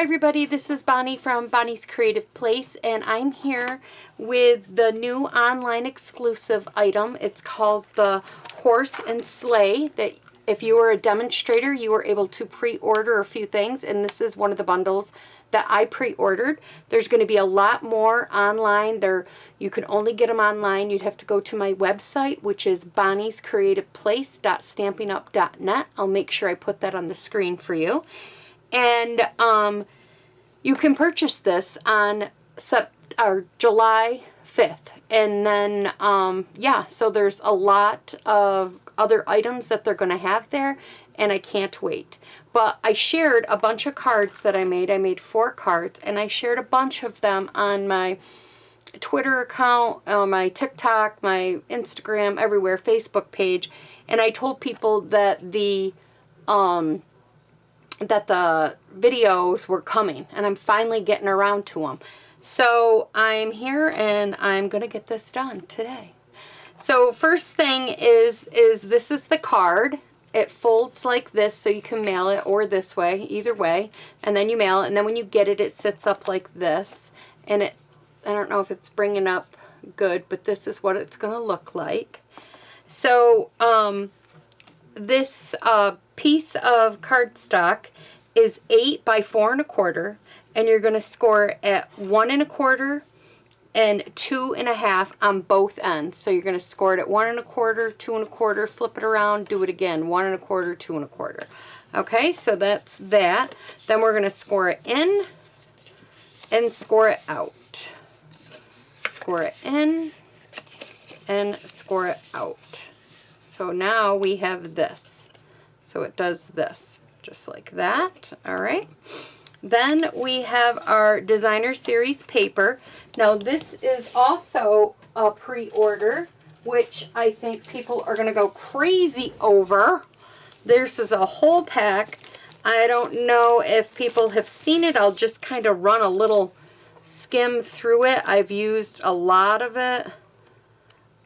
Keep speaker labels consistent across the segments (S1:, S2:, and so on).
S1: Hi everybody, this is Bonnie from Bonnie's Creative Place, and I'm here with the new online exclusive item. It's called the Horse and Sleigh, that if you were a demonstrator, you were able to pre-order a few things, and this is one of the bundles that I pre-ordered. There's going to be a lot more online. You can only get them online. You'd have to go to my website, which is bonniescreativeplace.stampinup.net. I'll make sure I put that on the screen for you. And you can purchase this on July 5th. And then, yeah, so there's a lot of other items that they're going to have there, and I can't wait. But I shared a bunch of cards that I made. I made 4 cards, and I shared a bunch of them on my Twitter account, my TikTok, my Instagram, everywhere, Facebook page. And I told people that the videos were coming, and I'm finally getting around to them. So I'm here and I'm gonna get this done today. So first thing is this is the card. It folds like this, so you can mail it or this way, either way, and then you mail it, and then when you get it, it sits up like this, and I don't know if it's bringing up good, but this is what it's gonna look like. So this piece of cardstock is 8 by 4 1/4, and you're going to score it at 1 1/4 and 2 1/2 on both ends. So you're going to score it at 1 1/4, 2 1/4, flip it around, do it again, 1 1/4, 2 1/4. Okay, so that's that. Then we're going to score it in and score it out. Score it in and score it out. So now we have this. So it does this, just like that. All right. Then we have our Designer Series paper. Now this is also a pre-order, which I think people are going to go crazy over. This is a whole pack. I don't know if people have seen it. I'll just kind of run a little skim through it. I've used a lot of it.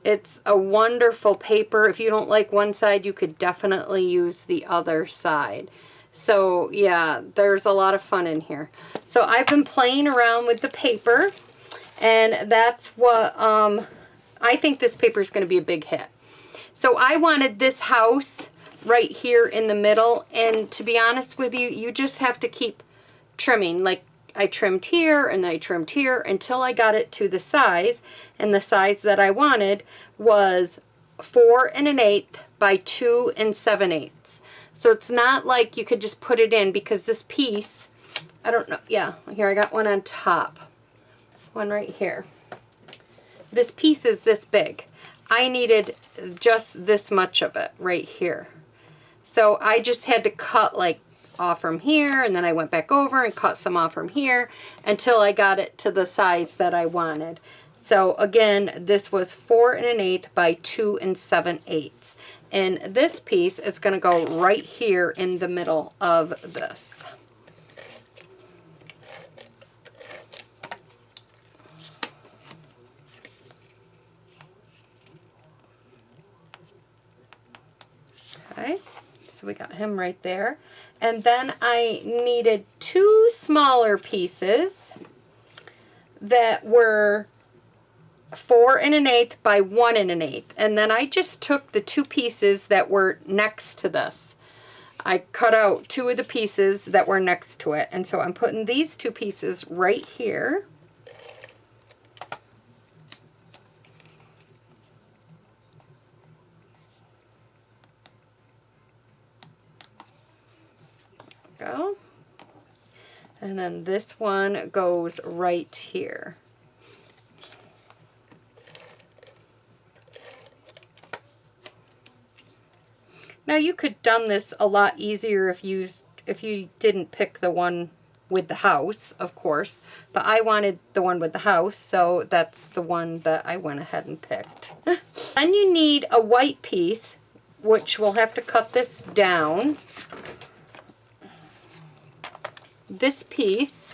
S1: It's a wonderful paper. If you don't like one side, you could definitely use the other side. So yeah, there's a lot of fun in here. So I've been playing around with the paper, and that's what I think this paper is going to be a big hit. So I wanted this house right here in the middle, and to be honest with you, you just have to keep trimming. Like I trimmed here and I trimmed here until I got it to the size, and the size that I wanted was 4 1/8 by 2 7/8. So it's not like you could just put it in, because this piece, I don't know, yeah, here I got one on top, one right here. This piece is this big. I needed just this much of it right here. So I just had to cut like off from here, and then I went back over and cut some off from here until I got it to the size that I wanted. So again, this was 4 1/8 by 2 7/8. And this piece is going to go right here in the middle of this. Okay, so we got him right there. And then I needed 2 smaller pieces that were 4 1/8 by 1 1/8, and then I just took the 2 pieces that were next to this. I cut out 2 of the pieces that were next to it, and so I'm putting these 2 pieces right here. Go. And then this one goes right here. Now you could have done this a lot easier if you didn't pick the one with the house, of course, but I wanted the one with the house, so that's the one that I went ahead and picked. Then you need a white piece, which we'll have to cut this down. This piece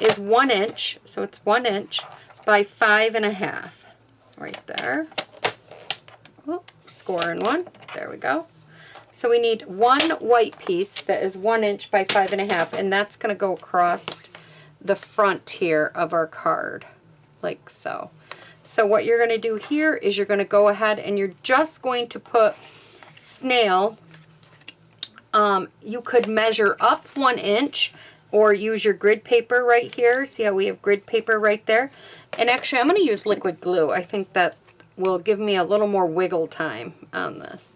S1: is 1 inch, so it's 1 inch by 5 1/2, right there. Oh, scoring one. There we go. So we need one white piece that is 1 inch by 5.5, and that's going to go across the front here of our card, like so. So what you're going to do here is you're going to go ahead and you're just going to put snail. You could measure up 1 inch or use your grid paper right here. See how we have grid paper right there? And actually, I'm going to use liquid glue. I think that will give me a little more wiggle time on this.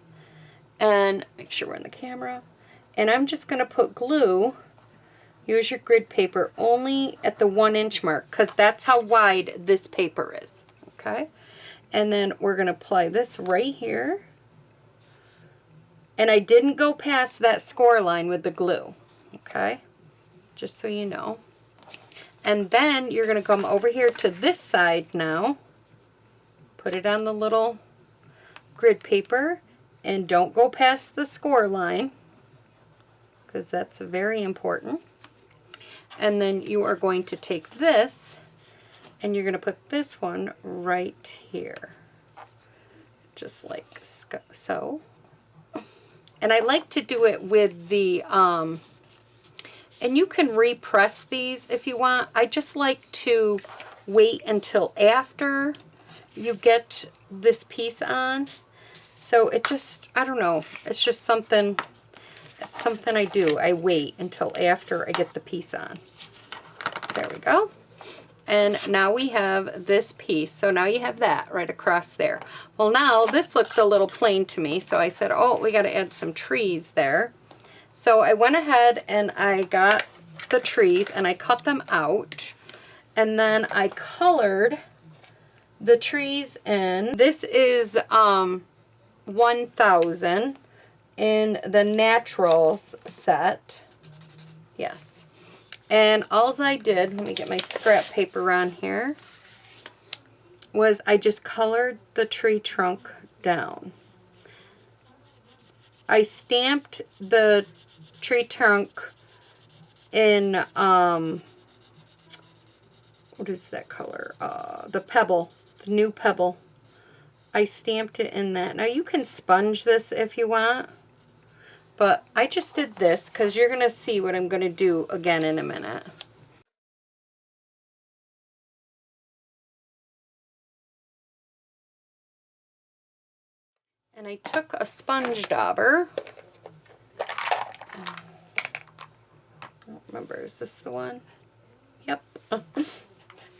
S1: And make sure we're in the camera. And I'm just going to put glue. Use your grid paper only at the 1 inch mark, because that's how wide this paper is. Okay? And then we're going to apply this right here. And I didn't go past that score line with the glue. Okay? Just so you know. And then you're going to come over here to this side now. Put it on the little grid paper. And don't go past the score line, because that's very important. And then you are going to take this and you're going to put this one right here. Just like so. And I like to do it with the, and you can repress these if you want. I just like to wait until after you get this piece on. So it just, I don't know, it's just something, it's something I do. I wait until after I get the piece on. There we go. And now we have this piece. So now you have that right across there. Well, now this looks a little plain to me. So I said, oh, we got to add some trees there. So I went ahead and I got the trees and I cut them out. And then I colored the trees in. This is 1000 in the Naturals set. Yes. And all I did, let me get my scrap paper on here, was I just colored the tree trunk down. I stamped the tree trunk in, what is that color? The pebble, the new pebble. I stamped it in that. Now you can sponge this if you want, but I just did this because you're going to see what I'm going to do again in a minute. And I took a sponge dauber. I don't remember, is this the one? Yep.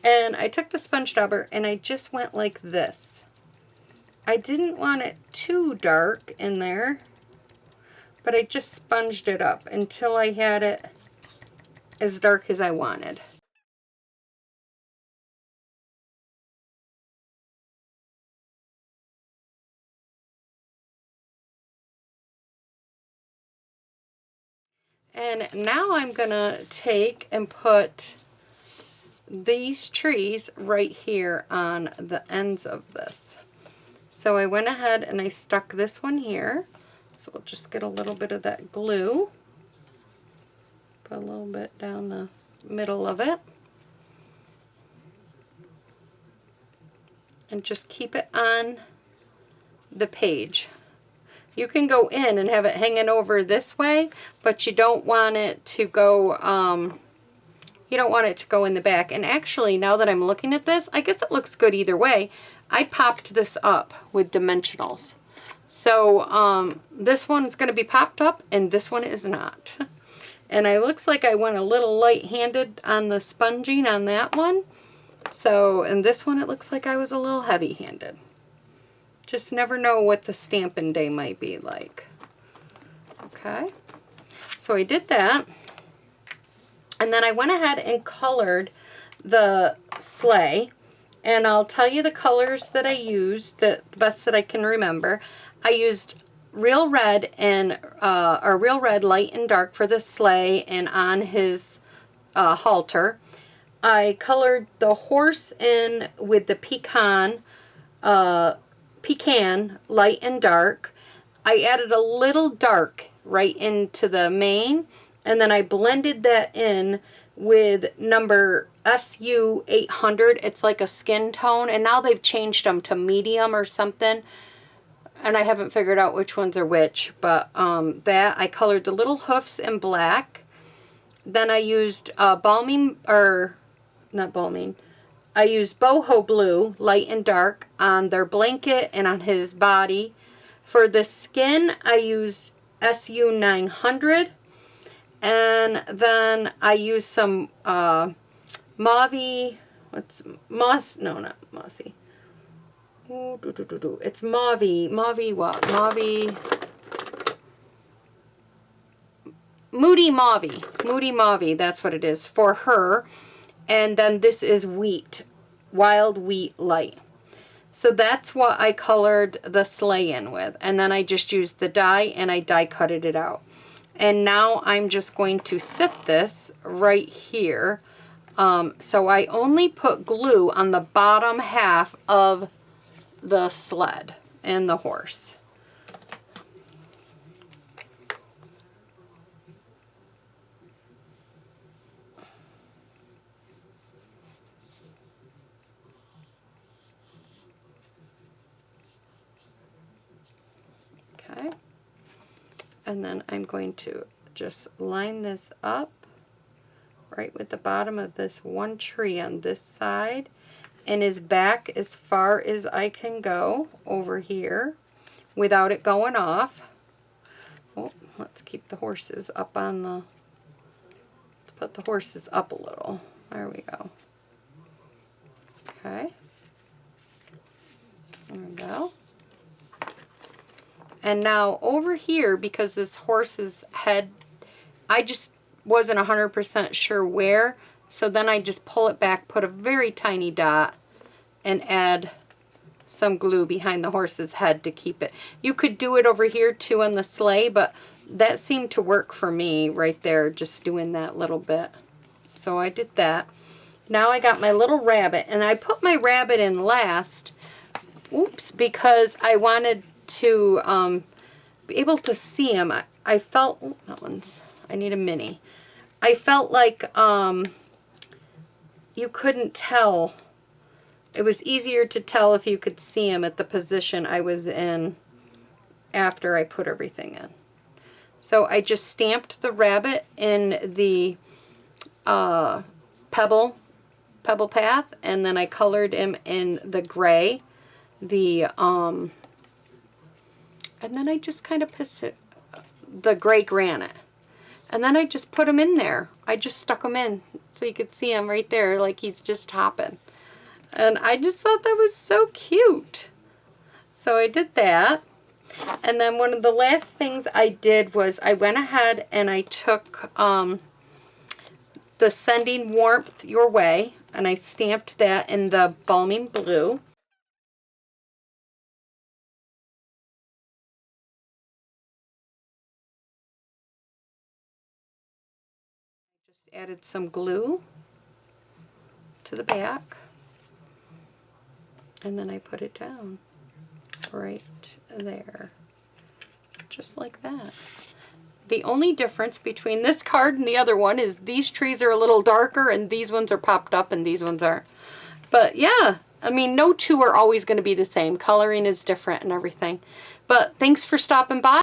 S1: And I took the sponge dauber and I just went like this. I didn't want it too dark in there, but I just sponged it up until I had it as dark as I wanted. And now I'm gonna take and put these trees right here on the ends of this. So I went ahead and I stuck this one here. So we'll just get a little bit of that glue. Put a little bit down the middle of it. And just keep it on the page. You can go in and have it hanging over this way, but you don't want it to go, you don't want it to go in the back. And actually, now that I'm looking at this, I guess it looks good either way. I popped this up with dimensionals. So this one's going to be popped up and this one is not. And it looks like I went a little light-handed on the sponging on that one. So in this one it looks like I was a little heavy-handed. Just never know what the stamping day might be like. Okay. So I did that. And then I went ahead and colored the sleigh. And I'll tell you the colors that I used, the best that I can remember. I used real red and or real red, light and dark for the sleigh and on his halter. I colored the horse in with the pecan, light and dark. I added a little dark right into the mane, and then I blended that in with number SU 800. It's like a skin tone, and now they've changed them to medium or something. and I haven't figured out which ones are which, but that I colored the little hoofs in black. Then I used Balmy, or not Balmy, I used Boho Blue, light and dark, on their blanket and on his body. For the skin, I used SU 900, and then I used some mauvey, what's moss? No, not mossy. Ooh, it's mauvey what? Mauvey. Moody Mauvey, that's what it is for her. And then this is wheat, wild wheat light. So that's what I colored the sleigh in with. And then I just used the dye and I die cutted it out. And now I'm just going to sit this right here. So I only put glue on the bottom half of the sled and the horse. Okay, and then I'm going to just line this up right with the bottom of this one tree on this side, and his back as far as I can go over here without it going off. Oh, let's keep the horses up on the, let's put the horses up a little. There we go. Okay, there we go. And now over here, because this horse's head, I just wasn't 100% sure where, so then I just pull it back, put a very tiny dot, and add some glue behind the horse's head to keep it. You could do it over here too on the sleigh, but that seemed to work for me right there, just doing that little bit. So I did that. Now I got my little rabbit, and I put my rabbit in last, oops, because I wanted to be able to see him. I felt, oh, that one's, I need a mini. I felt like you couldn't tell. It was easier to tell if you could see him at the position I was in after I put everything in. So I just stamped the rabbit in the pebble path, and then I colored him in the gray, and then I just kind of the gray granite. And then I just put him in there. I just stuck him in so you could see him right there like he's just hopping. And I just thought that was so cute. So I did that. And then one of the last things I did was I went ahead and I took the Sending Warmth Your Way, and I stamped that in the Balmy Blue. Added some glue to the back, and then I put it down right there, just like that. The only difference between this card and the other one is these trees are a little darker and these ones are popped up and these ones aren't. But yeah, I mean, no two are always going to be the same. Coloring is different and everything. But thanks for stopping by.